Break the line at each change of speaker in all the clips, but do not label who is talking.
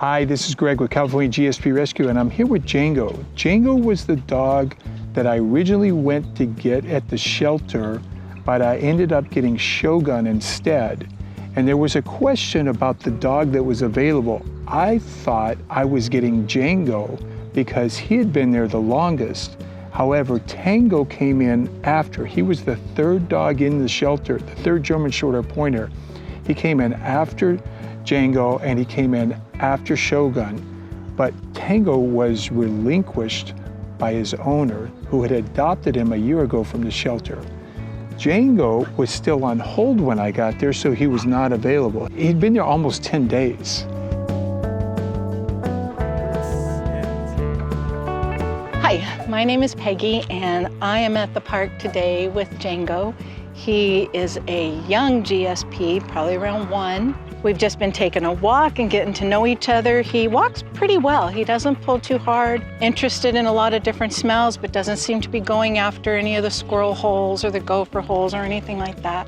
Hi, this is Greg with California GSP Rescue, and I'm here with Jango. Jango was the dog that I originally went to get at the shelter, but I ended up getting Shogun instead. And there was a question about the dog that was available. I thought I was getting Jango because he had been there the longest. However, Tango came in after. He was the third dog in the shelter, the third German Shorthaired Pointer. He came in after Jango and he came in after Shogun. But Tango was relinquished by his owner, who had adopted him a year ago from the shelter. Jango was still on hold when I got there, so he was not available. He'd been there almost 10 days.
Hi, my name is Peggy, and I am at the park today with Jango. He is a young GSP, probably around 1. We've just been taking a walk and getting to know each other. He walks pretty well. He doesn't pull too hard, interested in a lot of different smells, but doesn't seem to be going after any of the squirrel holes or the gopher holes or anything like that.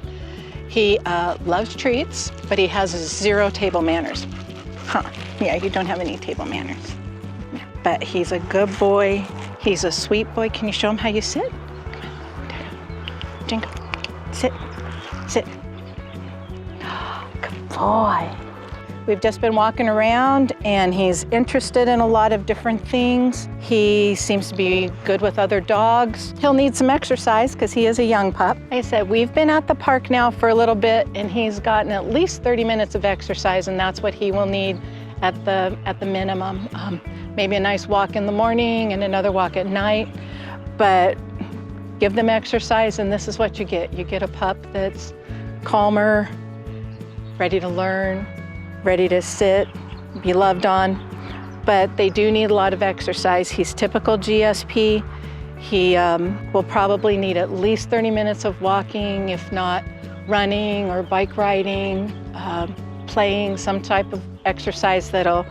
He loves treats, but he has 0 table manners. Yeah, you don't have any table manners. But he's a good boy. He's a sweet boy. Can you show him how you sit? Jango, sit, sit. Good boy. We've just been walking around and he's interested in a lot of different things. He seems to be good with other dogs. He'll need some exercise because he is a young pup. Like I said, we've been at the park now for a little bit and he's gotten at least 30 minutes of exercise, and that's what he will need at the minimum. Maybe a nice walk in the morning and another walk at night, but give them exercise and this is what you get. You get a pup that's calmer, ready to learn, ready to sit, be loved on, but they do need a lot of exercise. He's typical GSP. He will probably need at least 30 minutes of walking, if not running or bike riding, playing some type of exercise that'll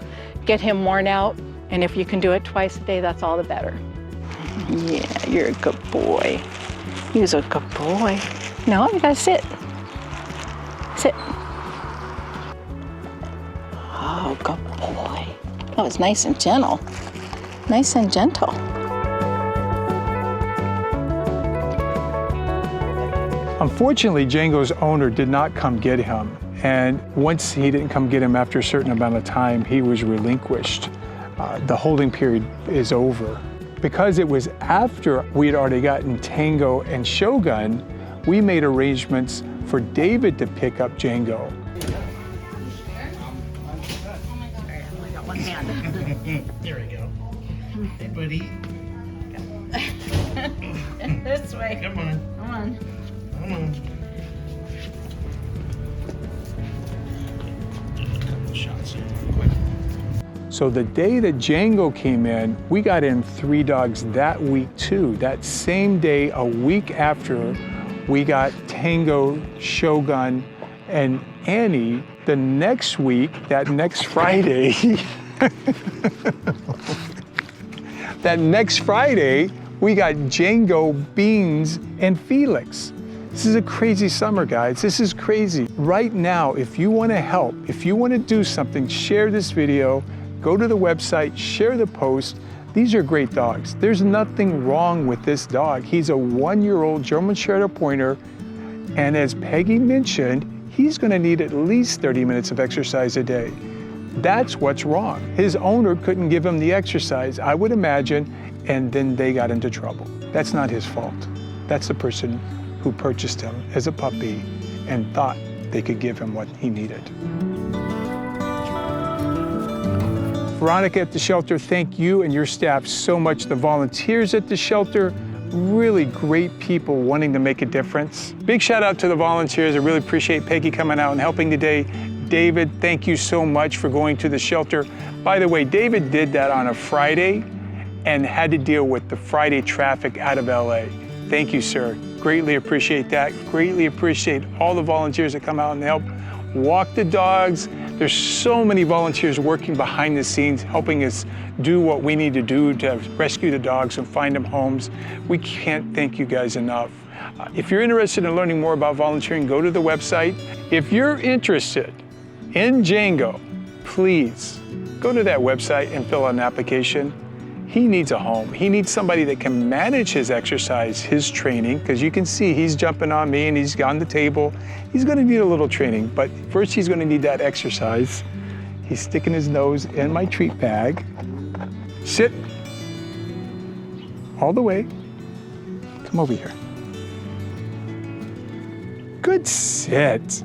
get him worn out. And if you can do it twice a day, that's all the better. Yeah, you're a good boy. He's a good boy. No, you gotta sit. Sit. Oh, good boy. That was nice and gentle. Nice and gentle.
Unfortunately, Jango's owner did not come get him. And once he didn't come get him after a certain amount of time, he was relinquished. The holding period is over. Because it was after we had already gotten Tango and Shogun, we made arrangements for David to pick up Jango.
There we go. Hey, buddy.
This way.
Come on.
Come on.
Come on. Couple shots here, quick.
So the day that Jango came in, we got in 3 dogs that week too. That same day, a week after, we got Tango, Shogun, and Annie. The next week, that next Friday, we got Jango, Beans, and Felix. This is a crazy summer, guys. This is crazy. Right now, if you want to help, if you want to do something, share this video, go to the website, share the post. These are great dogs. There's nothing wrong with this dog. He's a 1-year-old German Shorthaired Pointer, and as Peggy mentioned, he's going to need at least 30 minutes of exercise a day. That's what's wrong. His owner couldn't give him the exercise, I would imagine, and then they got into trouble. That's not his fault. That's the person who purchased him as a puppy and thought they could give him what he needed. Veronica at the shelter, thank you and your staff so much. The volunteers at the shelter, really great people wanting to make a difference. Big shout out to the volunteers. I really appreciate Peggy coming out and helping today. David, thank you so much for going to the shelter. By the way, David did that on a Friday and had to deal with the Friday traffic out of LA. Thank you, sir. Greatly appreciate that. Greatly appreciate all the volunteers that come out and help walk the dogs. There's so many volunteers working behind the scenes, helping us do what we need to do to rescue the dogs and find them homes. We can't thank you guys enough. If you're interested in learning more about volunteering, go to the website. If you're interested in Jango, please go to that website and fill out an application. He needs a home. He needs somebody that can manage his exercise, his training, because you can see he's jumping on me and he's on the table. He's gonna need a little training, but first he's gonna need that exercise. He's sticking his nose in my treat bag. Sit. All the way. Come over here. Good sit.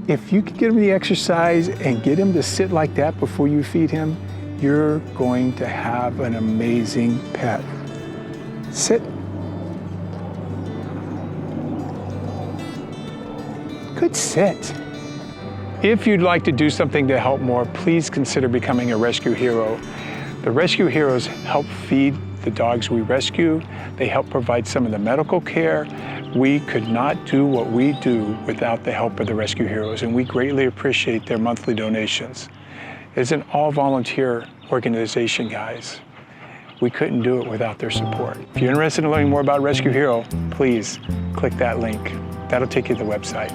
If you can get him the exercise and get him to sit like that before you feed him, you're going to have an amazing pet. Sit. Good sit. If you'd like to do something to help more, please consider becoming a rescue hero. The rescue heroes help feed the dogs we rescue. They help provide some of the medical care. We could not do what we do without the help of the rescue heroes, and we greatly appreciate their monthly donations. It's an all-volunteer organization, guys. We couldn't do it without their support. If you're interested in learning more about Rescue Hero, please click that link. That'll take you to the website.